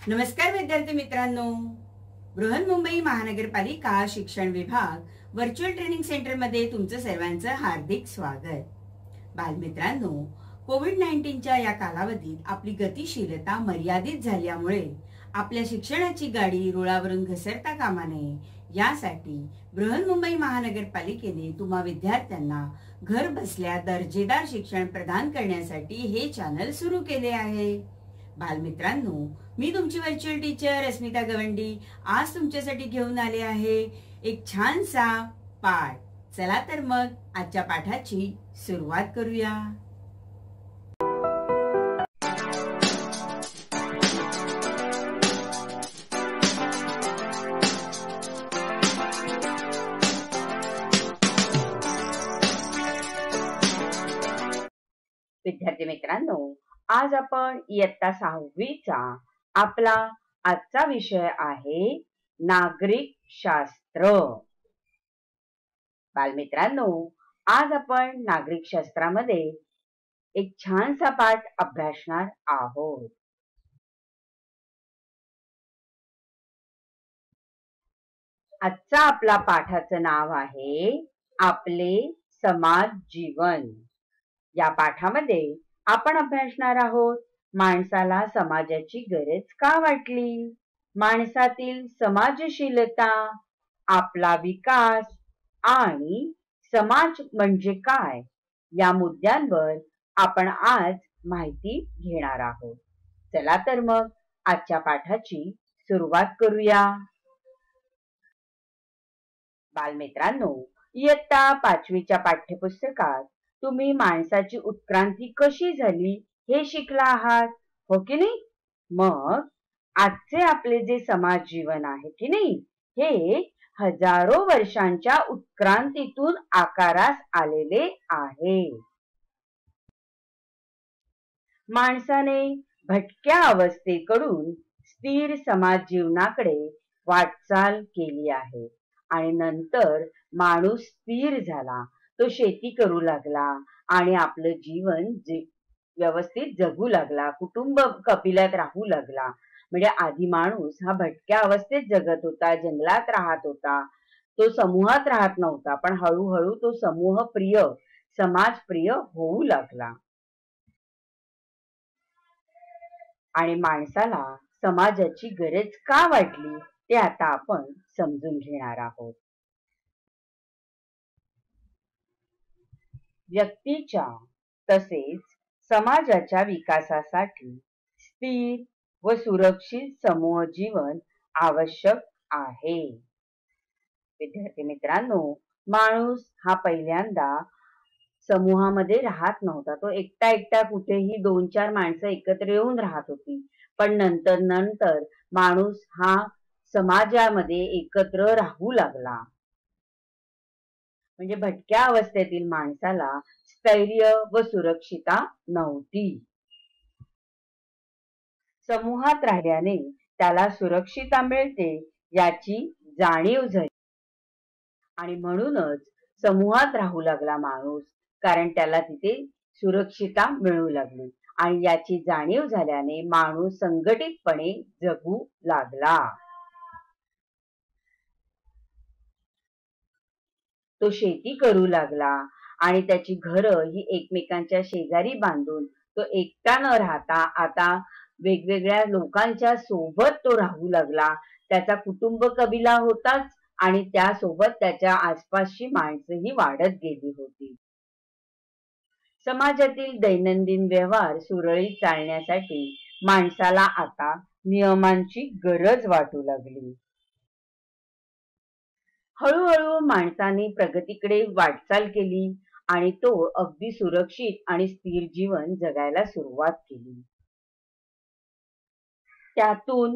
नमस्कार विद्यार्थी मित्रांनो, बृहन्मुंबई महानगरपालिका शिक्षण विभाग व्हर्च्युअल ट्रेनिंग सेंटर मध्ये तुमचं सर्वांचं हार्दिक स्वागत। बालमित्रांनो, कोविड-19च्या या कालावधीत आपली गतिशीलता मर्यादित झाल्यामुळे आपल्या शिक्षणाची गाडी रुळावरून घसरता कामा नये यासाठी बृहन्मुंबई महानगरपालिकेने तुम्हा विद्यार्थ्यांना घर बसल्या दर्जेदार शिक्षण प्रदान करण्यासाठी हे चॅनल सुरू केले आहे। बालमित्रांनो, मी तुमची व्हर्च्युअल टीचर अस्मिता गवंडी आज तुमच्यासाठी घेऊन आले आहे एक छानसा पाठ। चला तर मग आजच्या पाठाची सुरुवात करूया। विद्यार्थी मित्रांनो, आज आपण इयत्ता 6वीचा आपला आजचा विषय आहे नागरिक शास्त्र। बालमित्रांनो, आज आपण नागरिक शास्त्रामध्ये एक छानसा पाठ अभ्यासणार आहोत। आजचा आपला पाठाचं नाव आहे आपले समाज जीवन। या पाठामध्ये आपण अभ्यासणार आहोत माणसाला समाजाची गरज का वाटली, माणसातील समाजशीलता, आपला विकास आणि समाज म्हणजे काय या मुद्द्यांवर आपण आज माहिती घेणार आहोत। चला तर मग आजच्या पाठाची सुरुवात करूया। बालमित्रांनो, इयत्ता 5वीच्या पाठ्यपुस्तकात तुम्ही माणसाची उत्क्रांती कशी झाली हे शिकला आहात, हो की नाही? मग आजचे आपले जे समाज जीवन आहे की नाही, हे हजारो वर्षांच्या उत्क्रांतीतून आकारास आलेले आहे। माणसाने भटक्या अवस्थेकडून स्थिर समाज जीवनाकडे वाटचाल केली आहे आणि नंतर माणूस स्थिर झाला, तो शेती करू लागला आणि आपलं जीवन व्यवस्थित जगू लागला, कुटुंब कपिल्यात राहू लागला। म्हणजे आधी माणूस हा भटक्या अवस्थेत जगत होता, जंगलात राहत होता, तो समूहात राहत नव्हता, पण हळूहळू तो समूह प्रिय, समाज प्रिय होऊ लागला आणि माणसाला समाजाची गरज का वाटली ते आता आपण समजून घेणार आहोत। व्यक्तीच्या तसेच समाजाच्या विकासासाठी स्थिर व सुरक्षित समूह जीवन आवश्यक आहे। विद्यार्थी मित्रांनो, माणूस हा पहिल्यांदा समूहामध्ये राहत नव्हता, तो एकटा एकटा कुठेही 2-4 माणसं एकत्र येऊन राहत होती, पण नंतर माणूस हा समाजामध्ये एकत्र राहू लागला। म्हणजे भटक्या अवस्थेतील माणसाला स्थैर्य व सुरक्षितता नव्हती। समूहात राहिल्याने त्याला सुरक्षितता मिळते याची जाणीव झाली आणि म्हणूनच समूहात राहू लागला माणूस, कारण त्याला तिथे सुरक्षितता मिळू लागली आणि याची जाणीव झाल्याने माणूस संघटितपणे जगू लागला। तो शेती करू लागला आणि त्याची घरं ही एकमेकांच्या शेजारी बांधून तो एकटा न राहता आता वेगवेगळ्या लोकांच्या सोबत तो राहू लागला। त्याचा कुटुंब कबिला होताच आणि त्यासोबत त्याच्या आसपासची माणसंही वाढत गेली होती। समाजातील दैनंदिन व्यवहार सुरळीत चालण्यासाठी माणसाला आता नियमांची गरज वाटू लागली। हळूहळू माणसाने प्रगतीकडे वाटचाल केली आणि तो अगदी सुरक्षित आणि स्थिर जीवन जगायला सुरुवात केली। त्यातून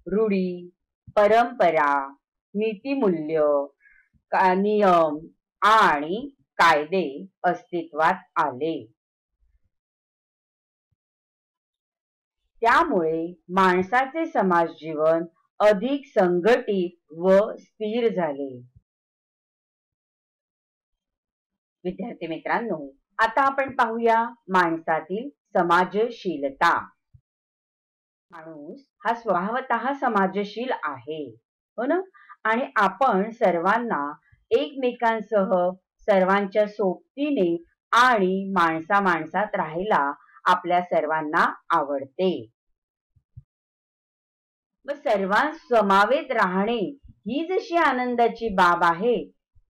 रूढी, परंपरा, नीतिमूल्य, नियम आणि कायदे अस्तित्वात आले। त्यामुळे माणसाचे समाज जीवन अधिक संघटित व स्थिर झाले। विद्यार्थी मित्रांनो, आता आपण पाहूया माणसातील समाजशीलता। माणूस हा स्वभावतः समाजशील आहे, हो ना? आणि आपण सर्वांना एकमेकांसह सर्वांच्या सोबतीने आणि माणसा माणसात राहायला आपल्या सर्वांना आवडते. मग सर्वांसमवेत राहणे ही जशी आनंदाची बाब आहे,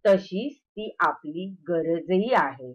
तशीच ती आपली गरजही आहे.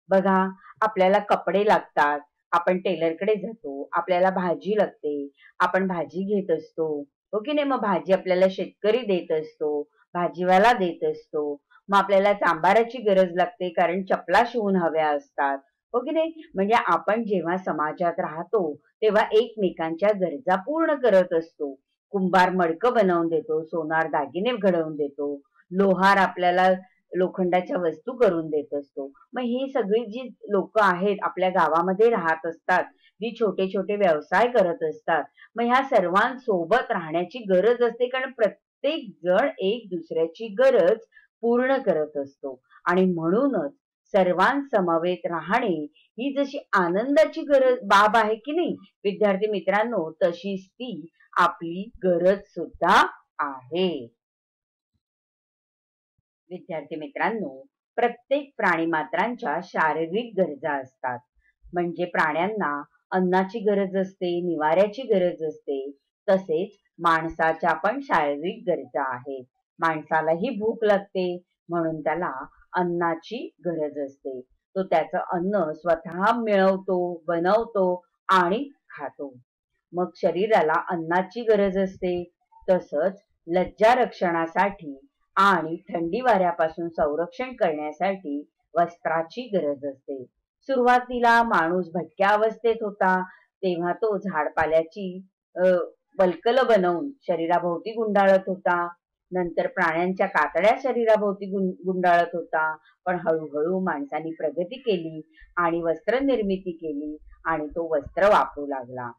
बघा, आपल्याला कपडे लागतात, आपण टेलरकडे जातो, आपल्याला भाजी लागते, आपण भाजी घेत असतो, हो की नाही? मग भाजी आपल्याला शेतकरी देत असतो, भाजीवाला देत असतो. मग आपल्याला चांभाराची गरज लागते, कारण चपला शिवून हव्या असतात, हो की नाही? म्हणजे आपण जेव्हा समाजात राहतो तेव्हा एकमेकांच्या गरजा पूर्ण करत असतो. कुंभार मडकं बनवून देतो, सोनार दागिने घडवून देतो, लोहार आपल्याला लोखंडाच्या वस्तू करून देत असतो. मग ही सगळी जी लोक आहेत आपल्या गावामध्ये राहत असतात, जी छोटे छोटे व्यवसाय करत असतात, मग ह्या सर्वांसोबत राहण्याची गरज असते, कारण प्रत्येक जण एक दुसऱ्याची गरज पूर्ण करत असतो. आणि म्हणूनच सर्वांसमवेत राहणे ही जशी आनंदाची गरज बाब आहे की नाही विद्यार्थी मित्रांनो, तशीच ती आपली गरज सुद्धा आहे. विद्यार्थी मित्रांनो, प्रत्येक प्राणीमात्रांच्या शारीरिक गरजा असतात. म्हणजे प्राण्यांना अन्नाची गरज असते, निवाऱ्याची गरज असते, तसेच माणसाच्या पण शारीरिक गरजा आहेत. माणसालाही भूक लागते, म्हणून त्याला अन्नाची गरज असते. तो त्याचं अन्न स्वतः मिळवतो, बनवतो आणि खातो. मग शरीराला अन्नाची गरज असते, तसंच लज्जा रक्षणासाठी आणि थंडी वाऱ्यापासून संरक्षण करण्यासाठी वस्त्राची गरज असते. सुरुवातीला माणूस भटक्या अवस्थेत होता, तेव्हा तो झाडपाल्याची बलकल बनवून शरीराभोवती गुंडाळत होता. नंतर प्राण्यांच्या कातड्या शरीराभोवती गुंडाळत होता. पण हळूहळू माणसांनी प्रगती केली आणि वस्त्र निर्मिती केली आणि तो वस्त्र वापरू लागला.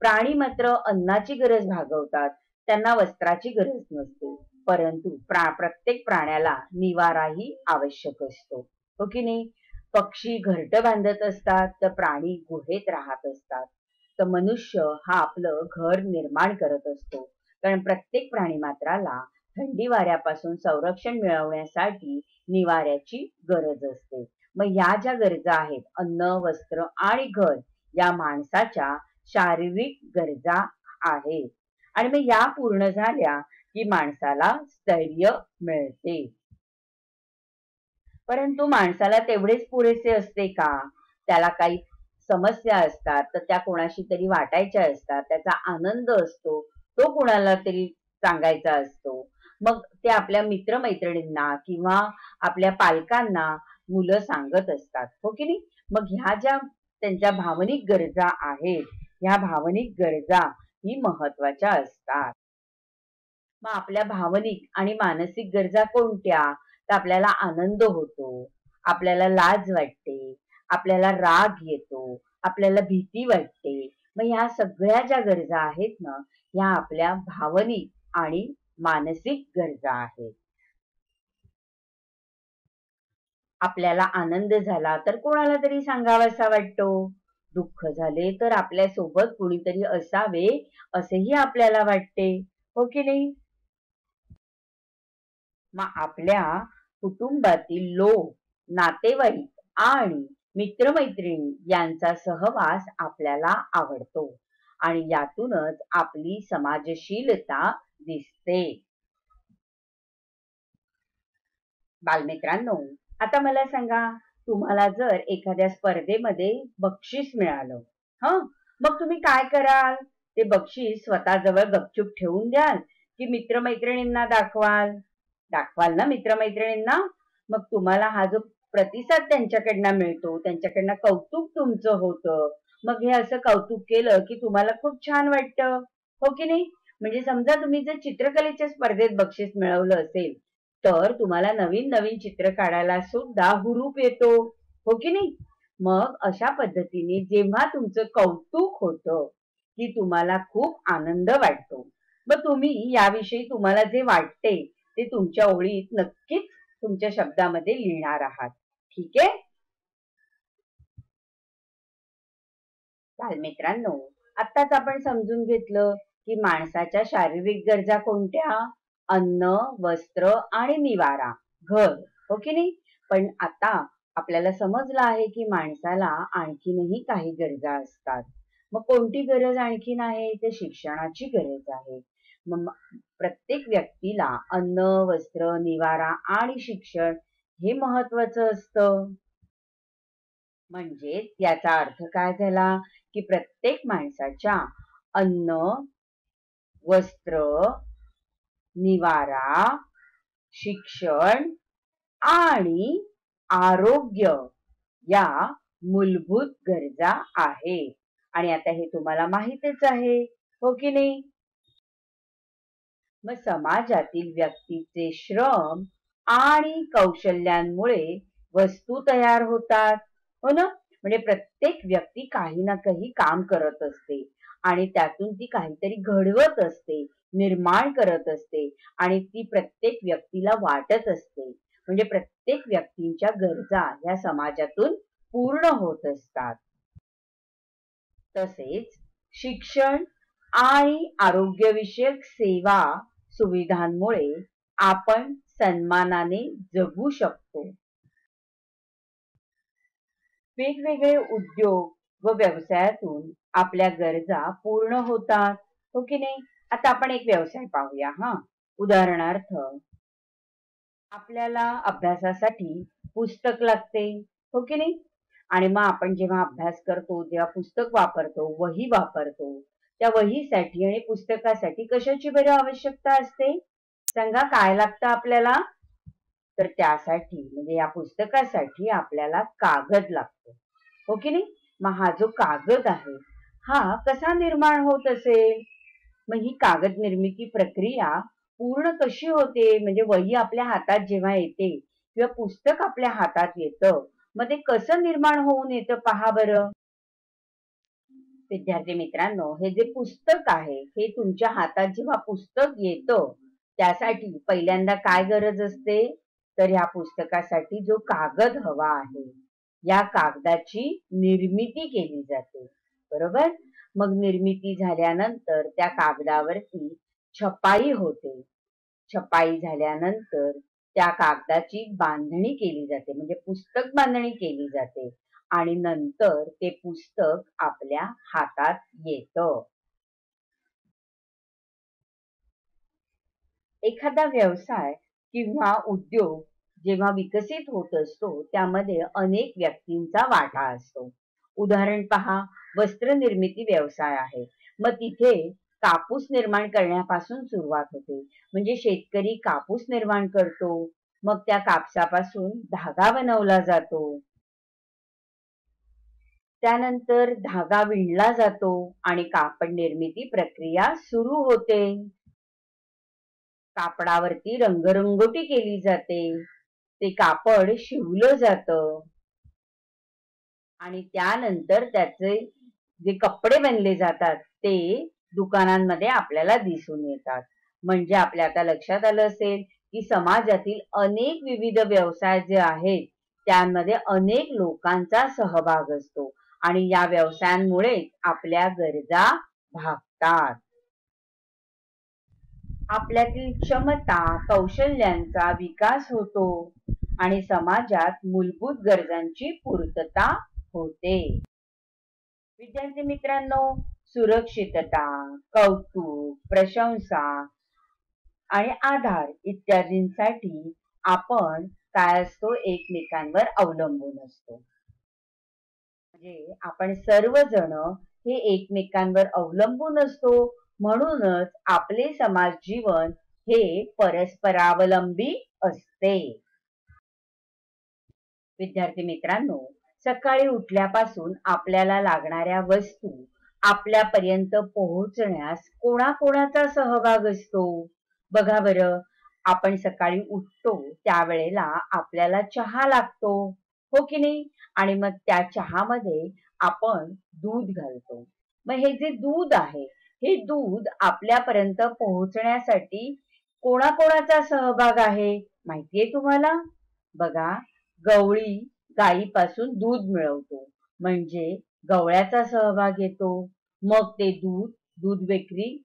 प्राणी मात्र अन्नाची गरज भागवतात, त्यांना वस्त्राची गरज नसते. परंतु प्रत्येक प्राण्याला निवाराही आवश्यक असतो, हो की नाही? पक्षी घरटं बांधत असतात, तर प्राणी गुहेत राहत असतात. तर मनुष्य हा आपलं घर निर्माण करत असतो, कारण प्रत्येक प्राणी मात्राला थंडी वाऱ्यापासून संरक्षण मिळवण्यासाठी निवाऱ्याची गरज असते. मग या ज्या गरजा आहेत, अन्न, वस्त्र आणि घर, या माणसाच्या शारीरिक गरजा आहेत. आणि मग या पूर्ण झाल्या की माणसाला स्थैर्य मिळते. परंतु माणसाला तेवढेच पुरेसे असते का? त्याला काही समस्या असतात, तर त्या कोणाशी तरी वाटायच्या असतात, त्याचा आनंद असतो, तो कोणाला तरी सांगायचा असतो. मग ते आपल्या मित्रमैत्रिणींना किंवा आपल्या पालकांना मुलं सांगत असतात, हो की नाही? मग ह्या ज्या त्यांच्या भावनिक गरजा आहेत, ह्या भावनिक गरजा ही महत्वाच्या असतात. मग आपल्या भावनिक आणि मानसिक गरजा कोणत्या? तर आपल्याला आनंद होतो, आपल्याला लाज वाटते, आपल्याला राग येतो, आपल्याला भीती वाटते. मग ह्या सगळ्या ज्या गरजा आहेत ना, ह्या आपल्या भावनिक आणि मानसिक गरजा आहेत. आपल्याला आनंद झाला तर कोणाला तरी सांगावासा वाटतो, दुःख झाले तर आपल्या सोबत कुणीतरी असावे असेही आपल्याला वाटते, हो की नाही? मग आपल्या कुटुंबातील लोक, नातेवाईक आणि मित्रमैत्रिणी यांचा सहवास आपल्याला आवडतो आणि यातूनच आपली समाजशीलता दिसते. बालमित्रांनो, आता मला सांगा, तुम्हाला जर एखाद्या स्पर्धेमध्ये बक्षीस मिळालं, हं, मग तुम्ही काय कराल? ते बक्षीस स्वतःजवळ गपचूप ठेवून द्याल की मित्रमैत्रिणींना दाखवाल? दाखवाल ना मित्रमैत्रिणींना? मग तुम्हाला हा जो प्रतिसाद त्यांच्याकडनं मिळतो, त्यांच्याकडनं कौतुक तुमचं होतं, मग हे असं कौतुक केलं की तुम्हाला खूप छान वाटतं, हो की नाही? म्हणजे समजा तुम्ही जर चित्रकलेच्या स्पर्धेत बक्षीस मिळवलं असेल, तर तुम्हाला नवीन नवीन चित्र काढायला सुद्धा हुरूप येतो, हो की नाही? मग अशा पद्धतीने जेव्हा तुमचं कौतुक होतं की तुम्हाला खूप आनंद वाटतो, मग तुम्ही याविषयी तुम्हाला जे वाटते ते तुमच्या ओळीत नक्कीच तुमच्या शब्दामध्ये लिहिणार आहात, ठीक आहे? बालमित्रांनो, आत्ताच आपण समजून घेतलं की माणसाच्या शारीरिक गरजा कोणत्या? अन्न, वस्त्र आणि निवारा, घर, हो की नाही? पण आता आपल्याला समजलं आहे की माणसाला आणखीनही काही गरजा असतात. मग कोणती गरज आणखीन आहे? ते शिक्षणाची गरज आहे. मग प्रत्येक व्यक्तीला अन्न, वस्त्र, निवारा आणि शिक्षण हे महत्वाचं असतं. म्हणजे याचा अर्थ काय झाला की प्रत्येक माणसाच्या अन्न, वस्त्र, निवारा, शिक्षण आणि आरोग्य या मूलभूत गरजा आहेत. आणि आता हे तुम्हाला माहितच आहे, हो की नाही? मग समाजातील व्यक्तीचे श्रम आणि कौशल्यांमुळे वस्तू तयार होतात, हो ना? म्हणजे प्रत्येक व्यक्ती काही ना काही काम करत असते आणि त्यातून ती काहीतरी घडवत असते, निर्माण करत असते आणि ती प्रत्येक व्यक्तीला वाटत असते. म्हणजे प्रत्येक व्यक्तींच्या गरजा या समाजातून पूर्ण होत असतात. तसेच शिक्षण आणि आरोग्यविषयक सेवा सुविधांमुळे आपण सन्मानाने जगू शकतो. वेगवेगळे उद्योग व व्यवसायातून आपल्या गरजा पूर्ण होतात, हो की नाही? आता आपण एक व्यवसाय पाहूया हा. उदाहरणार्थ आपल्याला अभ्यासासाठी पुस्तक लागते, हो की नाही? आणि मग आपण जेव्हा अभ्यास करतो, जेव्हा पुस्तक वापरतो, वही वापरतो, त्या वहीसाठी आणि पुस्तकासाठी कशाची बरं आवश्यकता असते? सांगा, काय लागतं आपल्याला? तर त्यासाठी म्हणजे या पुस्तकासाठी आपल्याला कागद लागतो, हो की नाही? मग हा जो कागद आहे हा कसा निर्माण होत असेल? मग ही कागद निर्मिती प्रक्रिया पूर्ण कशी होते? म्हणजे वही आपल्या हातात जेव्हा येते किंवा पुस्तक आपल्या हातात येतं, मग ते कसं निर्माण होऊन येतं पहा बरं. विद्यार्थी मित्रांनो, हे जे पुस्तक आहे हे तुमच्या हातात जेव्हा पुस्तक येतं त्यासाठी पहिल्यांदा काय गरज असते? तर ह्या पुस्तकासाठी जो कागद हवा आहे या कागदाची निर्मिती केली जाते, बरोबर? मग निर्मिती झाल्यानंतर त्या कागदावरती छपाई होते. छपाई झाल्यानंतर त्या कागदाची बांधणी केली जाते, म्हणजे पुस्तक बांधणी केली जाते आणि नंतर ते पुस्तक आपल्या हातात येतं. एखादा व्यवसाय किंवा उद्योग जेव्हा विकसित होत असतो त्यामध्ये अनेक व्यक्तींचा वाटा असतो. उदाहरण पहा, वस्त्र निर्मिती व्यवसाय आहे. मग तिथे कापूस निर्माण करण्यापासून सुरुवात होते. म्हणजे शेतकरी कापूस निर्माण करतो, मग त्या कापसापासून धागा बनवला जातो. त्यानंतर धागा विणला जातो आणि कापड निर्मिती प्रक्रिया सुरू होते. कापडावरती रंगरंगोटी केली जाते, ते कापड शिवलं जातं आणि त्यानंतर त्याचे जे कपडे बनले जातात ते दुकानांमध्ये आपल्याला दिसून येतात. म्हणजे आपल्या आता लक्षात आलं असेल की समाजातील अनेक विविध व्यवसाय जे आहेत त्यामध्ये अनेक लोकांचा सहभाग असतो आणि या व्यवसायांमुळे आपल्या गरजा भागतात. आपल्यातील क्षमता, कौशल्यांचा विकास होतो आणि समाजात मूलभूत गरजांची पूर्तता होते. विद्यार्थी मित्रांनो, सुरक्षितता, कौतुक, प्रशंसा आणि आधार इत्यादींसाठी आपण काय असतो? एकमेकांवर अवलंबून असतो. म्हणजे आपण सर्वजण हे एकमेकांवर अवलंबून असतो, म्हणूनच आपले समाज जीवन हे परस्परावलंबी असते. विद्यार्थी मित्रांनो, सकाळी उठल्यापासून आपल्याला लागणाऱ्या वस्तू आपल्यापर्यंत पोहोचण्यास कोणाकोणाचा सहभाग असतो? बघा बरं, आपण सकाळी उठतो त्यावेळेला आपल्याला चहा लागतो, हो की नाही? आणि मग त्या चहामध्ये आपण दूध घालतो. मग हे जे दूध आहे हे दूध आपल्यापर्यंत पोहोचण्यासाठी कोणाकोणाचा सहभाग आहे माहितीये तुम्हाला? बघा, गवळी गायीपासून दूध मिळवतो म्हणजे गवळ्याचा सहभाग येतो. मग ते दूध विक्री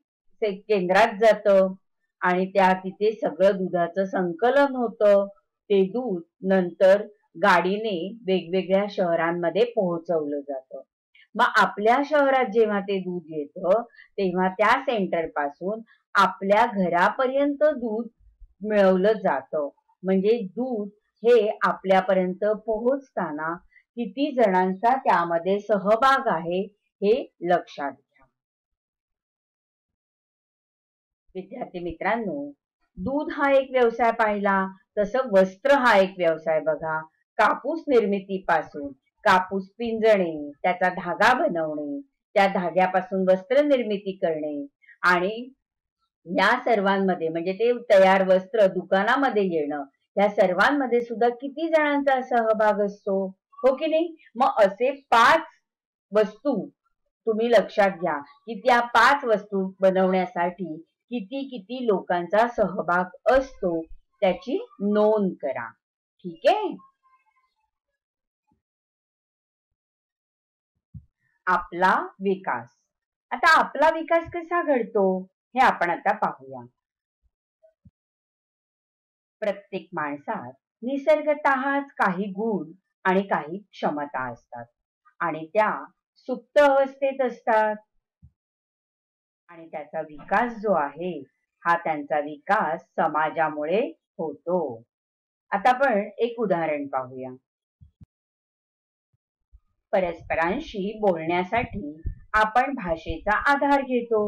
केंद्रात जातं आणि तिथे सगळं दुधाचं संकलन होतं. ते दूध नंतर गाडीने वेगवेगळ्या शहरांमध्ये पोहोचवलं जातं. मग आपल्या शहरात जेव्हा ते दूध येतं तेव्हा त्या सेंटर पासून आपल्या घरापर्यंत दूध मिळवलं जातं. म्हणजे दूध हे आपल्यापर्यंत पोहोचताना किती जणांचा त्यामध्ये सहभाग आहे हे लक्षात घ्या. विद्यार्थी मित्रांनो, दूध हा एक व्यवसाय पाहिला, तसं वस्त्र हा एक व्यवसाय बघा. कापूस निर्मितीपासून कापूस पिंजणे, त्याचा धागा बनवणे, त्या धाग्यापासून वस्त्र निर्मिती करणे आणि या सर्वांमध्ये म्हणजे ते तयार वस्त्र दुकानामध्ये येणं, या सर्वांमध्ये सुद्धा किती जणांचा सहभाग असतो, हो की नाही? मग असे 5 वस्तू तुम्ही लक्षात घ्या की त्या 5 वस्तू बनवण्यासाठी किती किती लोकांचा सहभाग असतो, त्याची नोंद करा. ठीक आहे. आपला विकास. आता आपला विकास कसा घडतो हे आपण आता पाहूया. प्रत्येक माणसात निसर्गतःच काही गुण आणि काही क्षमता असतात आणि त्या सुप्त अवस्थेत असतात आणि त्याचा विकास जो आहे हा त्यांचा विकास समाजामुळे होतो. आता आपण एक उदाहरण पाहूया. परस्परांशी बोलण्यासाठी आपण भाषेचा आधार घेतो,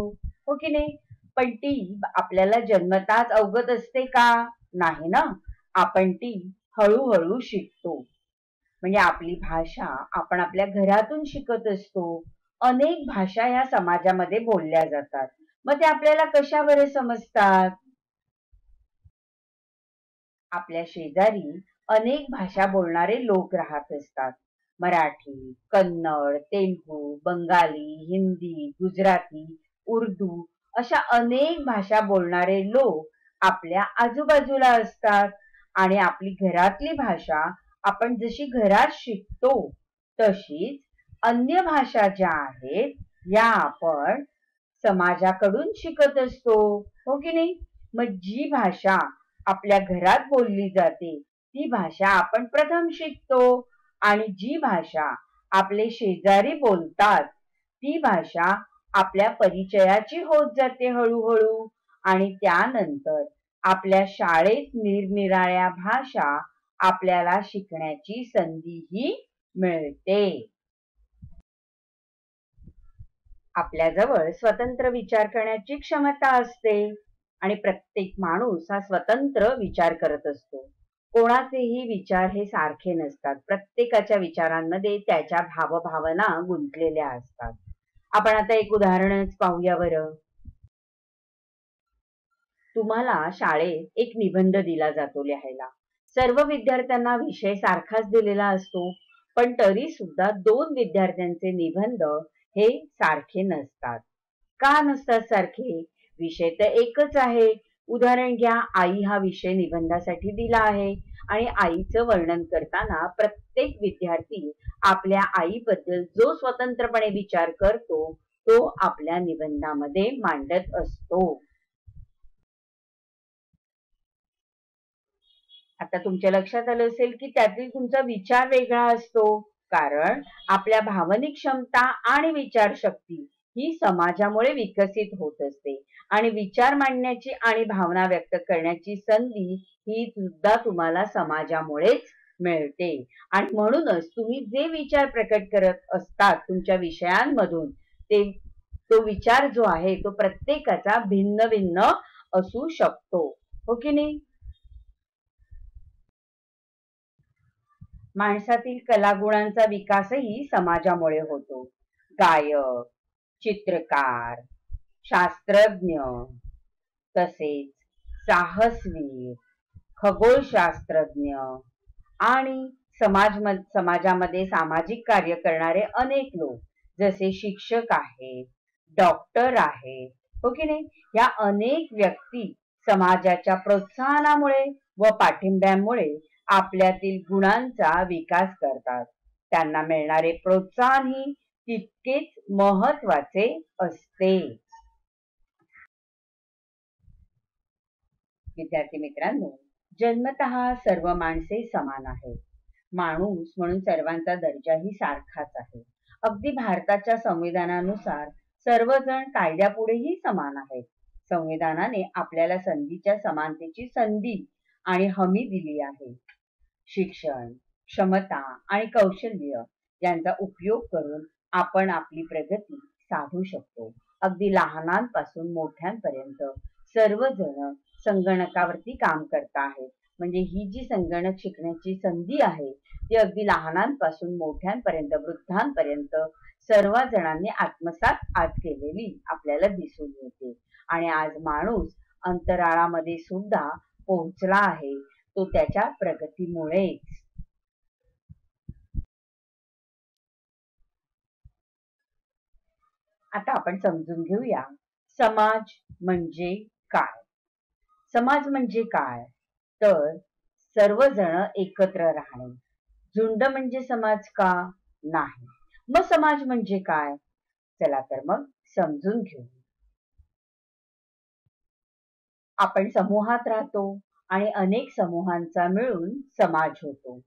हो की नाही? पण ती आपल्याला जन्मताच अवगत असते का? नाही ना. आपण ती हळूहळू शिकतो. म्हणजे आपली भाषा आपण आपल्या घरातून शिकत असतो. अनेक भाषा या समाजामध्ये बोलल्या जातात. मग ते आपल्याला कशावर समजतात? आपल्या शेजारी अनेक भाषा बोलणारे लोक राहत असतात. मराठी, कन्नड, तेलुगू, बंगाली, हिंदी, गुजराती, उर्दू अशा अनेक भाषा बोलणारे लोक आपल्या आजूबाजूला असतात आणि आपली घरातली भाषा आपण जशी घरात शिकतो तशीच अन्य भाषा ज्या आहेत या आपण समाजाकडून शिकत असतो, हो की नाही? मग जी भाषा आपल्या घरात बोलली जाते ती भाषा आपण प्रथम शिकतो आणि जी भाषा आपले शेजारी बोलतात ती भाषा आपल्या परिचयाची होत जाते हळूहळू आणि त्यानंतर आपल्या शाळेत निरनिराळ्या भाषा आपल्याला शिकण्याची संधीही मिळते. आपल्याजवळ स्वतंत्र विचार करण्याची क्षमता असते आणि प्रत्येक माणूस हा स्वतंत्र विचार करत असतो. कोणाचेही विचार हे सारखे नसतात. प्रत्येकाच्या विचारांमध्ये त्याच्या भावभावना गुंतलेल्या असतात. आपण आता एक उदाहरणच पाहूया बरं. तुम्हाला शाळेत एक निबंध दिला जातो लिहायला. सर्व विद्यार्थ्यांना विषय सारखाच दिलेला असतो, पण तरी सुद्धा 2 विद्यार्थ्यांचे निबंध हे सारखे नसतात. का नसतात सारखे? विषय तर एकच आहे. उदाहरण घ्या, आई हा विषय निबंधासाठी दिला आहे आणि आईचं वर्णन करताना प्रत्येक विद्यार्थी आपल्या आईबद्दल जो स्वतंत्रपणे विचार करतो तो आपल्या निबंधामध्ये मांडत असतो. आता तुमच्या लक्षात आलं असेल की त्यातील तुमचा विचार वेगळा असतो, कारण आपल्या भावनिक क्षमता आणि विचारशक्ती ही समाजामुळे विकसित होत असते आणि विचार मांडण्याची आणि भावना व्यक्त करण्याची संधी ही सुद्धा तुम्हाला समाजामुळेच मिळते. आणि म्हणूनच तुम्ही जे विचार प्रकट करत असतात तुमच्या विषयांमधून तो विचार जो आहे तो प्रत्येकाचा भिन्न भिन्न असू शकतो, हो की नाही? माणसातील कलागुणांचा विकासही समाजामुळे होतो. गायक, चित्रकार, शास्त्रज्ञ, तसेच साहसवीर, खगोलशास्त्रज्ञ आणि समाजामध्ये सामाजिक कार्य करणारे अनेक लोक जसे शिक्षक आहेत, डॉक्टर आहेत, हो की नाही? या अनेक व्यक्ती समाजाच्या प्रोत्साहनामुळे व पाठिंब्यामुळे आपल्यातील गुणांचा विकास करतात. त्यांना मिळणारे प्रोत्साहनही तितकेच महत्वाचे असते. विद्यार्थी मित्रांनो, जन्मतः सर्व माणसे समान आहेत. माणूस म्हणून सर्वांचा दर्जाही सारखाच आहे. अगदी भारताच्या संविधानानुसार सर्वजण कायद्यापुढेही समान आहेत. संविधानाने आपल्याला संधीच्या समानतेची संधी आणि हमी दिली आहे. शिक्षण, क्षमता आणि कौशल्य यांचा उपयोग करून आपण आपली प्रगती साधू शकतो. अगदी लहानांपासून मोठ्यांपर्यंत सर्वजण संगणकावरती काम करत आहेत. म्हणजे ही जी संगणक शिकण्याची संधी आहे ती अगदी लहानांपासून मोठ्यांपर्यंत, वृद्धांपर्यंत सर्व जणांनी आत्मसात आज केलेली आपल्याला दिसून येते. आणि आज माणूस अंतराळामध्ये सुद्धा पोहोचला आहे, तो त्याच्या प्रगतीमुळेच. आता आपण समजून घेऊया समाज म्हणजे काय. समाज म्हणजे काय तर सर्वजण एकत्र राहणे. झुंड म्हणजे समाज का? नाही. मग समाज म्हणजे काय? चला तर मग समजून घेऊ. आपण समूहात राहतो आणि अनेक समूहांचा मिळून समाज होतो.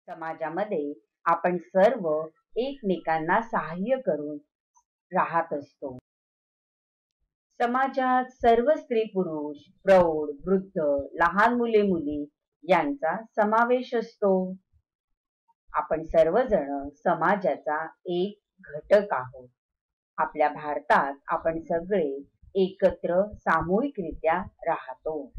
समाजामध्ये आपण सर्व एकमेकांना सहाय्य करून राहत असतो. समाजात सर्व स्त्री पुरुष, प्रौढ, वृद्ध, लहान मुले मुली यांचा समावेश असतो. आपण सर्वजण समाजाचा एक घटक आहोत. आपल्या भारतात आपण सगळे एकत्र सामूहिकरित्या राहतो.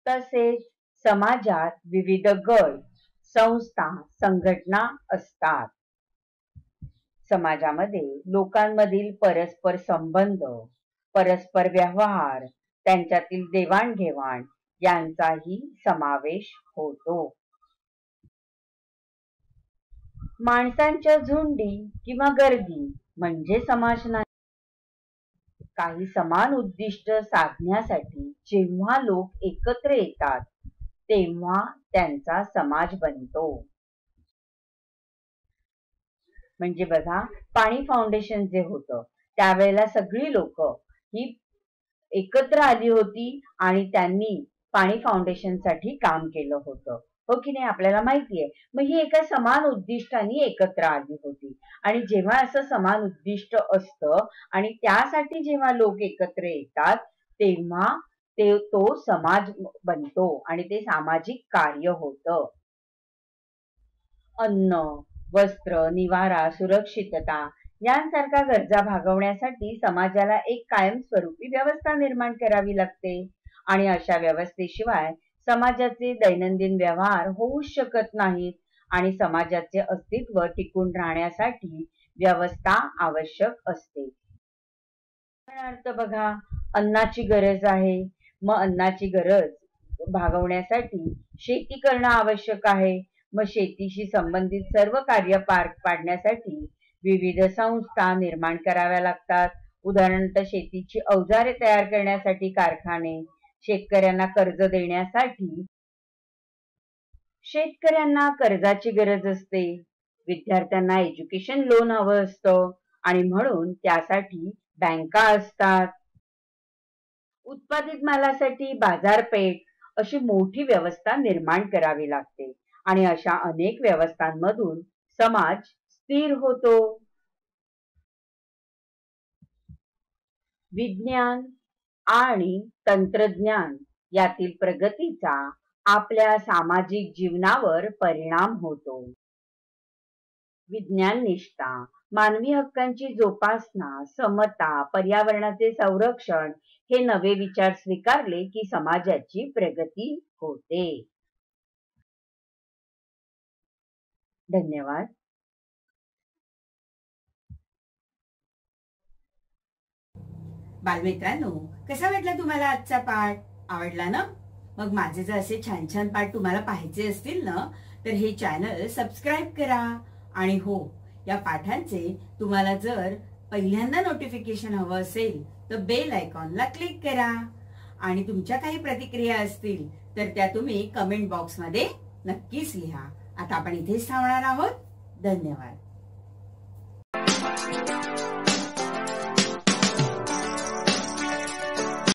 तसेच समाजात विविध गट, संस्था, संघटना असतात. समाजामध्ये लोकांमधील परस्पर संबंध, परस्पर व्यवहार, त्यांच्यातील देवाणघेवाण यांचाही समावेश होतो. माणसांच्या झुंडी किंवा गर्दी म्हणजे समाज नाही. काही समान उद्दिष्ट साधण्यासाठी जेव्हा लोक एकत्र येतात तेव्हा त्यांचा समाज बनतो. म्हणजे बघा, पाणी फाउंडेशन जे होतं त्यावेळेला सगळी लोक ही एकत्र आली होती आणि त्यांनी पाणी फाउंडेशन साठी काम केलं होतं. हो की नाही? आपल्याला माहिती आहे. मग ही एका समान उद्दिष्टाने एकत्र आली होती. आणि जेव्हा असं समान उद्दिष्ट असतं आणि त्यासाठी जेव्हा लोक एकत्र येतात तेव्हा तो समाज बनतो आणि ते सामाजिक कार्य होतं. अन्न, वस्त्र, निवारा, सुरक्षितता यांसारख्या गरजा भागवण्यासाठी समाजाला एक कायमस्वरूपी व्यवस्था निर्माण करावी लागते. आणि अशा व्यवस्थेशिवाय समाजाचे दैनंदिन व्यवहार होऊ शकत नाहीत. आणि समाजाचे अस्तित्व टिकून राहण्यासाठी व्यवस्था आवश्यक असते. उदाहरणार्थ बघा, अन्नाची गरज आहे. मग अन्नाची गरज भागवण्यासाठी शेती करणं आवश्यक आहे. मग शेतीशी संबंधित सर्व कार्य पार पाडण्यासाठी विविध संस्था निर्माण कराव्या लागतात. उदाहरणार्थ शेतीची अवजारे तयार करण्यासाठी कारखाने, शेतकऱ्यांना कर्ज देण्यासाठी शेतकऱ्यांना कर्जाची गरज असते. विद्यार्थ्यांना एज्युकेशन लोन हवं असतं आणि म्हणून त्यासाठी बँका असतात. उत्पादित मालासाठी बाजारपेठ अशी मोठी व्यवस्था निर्माण करावी लागते. आणि अशा अनेक व्यवस्थांमधून समाज स्थिर होतो. विज्ञान आणि तंत्रज्ञान यातील प्रगतीचा आपल्या सामाजिक जीवनावर परिणाम होतो. विज्ञान निष्ठा, मानवी हक्कांची जोपासना, समता, पर्यावरणाचे संरक्षण हे नवे विचार स्वीकारले की समाजाची प्रगती होते. धन्यवाद. बालमित्रांनो, कसा वाटला तुम्हाला आजचा पाठ? आवडला ना? मग माझे जर असे छान छान पाठ तुम्हाला पाहायचे असतील ना तर हे चॅनल सबस्क्राईब करा. आणि हो, या पाठांचे तुम्हाला जर पहिल्यांदा नोटिफिकेशन हवं असेल तर बेल आयकॉनला क्लिक करा. आणि तुमच्या काही प्रतिक्रिया असतील तर त्या तुम्ही कमेंट बॉक्समध्ये नक्कीच लिहा. आता आपण इथेच थांबणार आहोत. धन्यवाद.